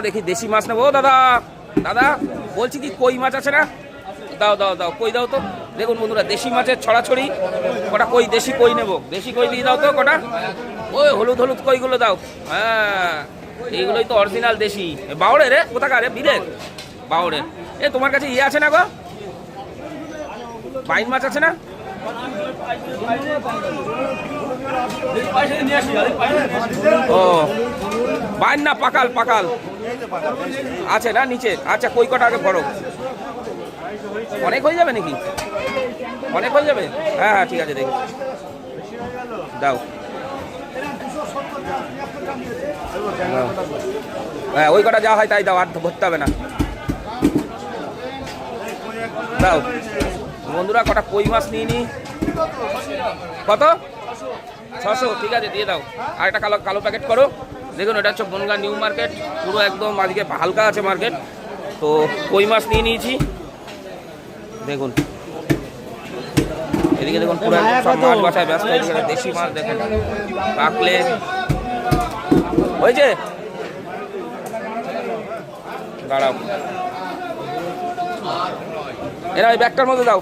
দেখি দেশি মাছ নেবো। ও দাদা, দাদা বলছি কি কই মাছ আছে না? দাও দাও দাও, কই দাও তো। দেখুন বন্ধুরা, দেশি মাছের ছড়াছড়ি। কটা কই, দেশি কই নেবো, দেশি কই দিয়ে দাও তো কটা। ওই হলুদ হলুদ কইগুলো দাও। হ্যাঁ, এইগুলোই তো অরিজিনাল দেশি। বাউড়ের রে, কোথাকার রে? বিলের বাউড়ের। এ তোমার কাছে ইয়ে আছে না গো, বাইন মাছ আছে না? ও বাইন না, পাকাল পাকাল আছে না নিচে? আচ্ছা, কই কটা আগে বড়। অনেক হয়ে যাবে নাকি? অনেক হয়ে যাবে? হ্যাঁ হ্যাঁ, ঠিক আছে, দেখি দাও। হ্যাঁ, ওই কটা যা হয় তাই দাও, আর ভরতে হবে না, দাও। বন্ধুরা, কটা কই মাছ নিয়ে নি। কত? 600, ঠিক আছে, দিয়ে দাও। আর একটা কালো কালো প্যাকেট করো। দেখুন, এটা হচ্ছে বনগা নিউ মার্কেট, পুরো একদম আজকে হালকা আছে মার্কেট। তো কই মাছ নিয়ে নিয়েছি, দেখুন এদিকে দেখুন, পুরো একদম সব মাছ বাসায় ব্যস্ত। এদিকে দেশি মাছ দেখুন, কাকলে হয়েছে। দাঁড়াও, এরা ওই ব্যাগটার মধ্যে দাও।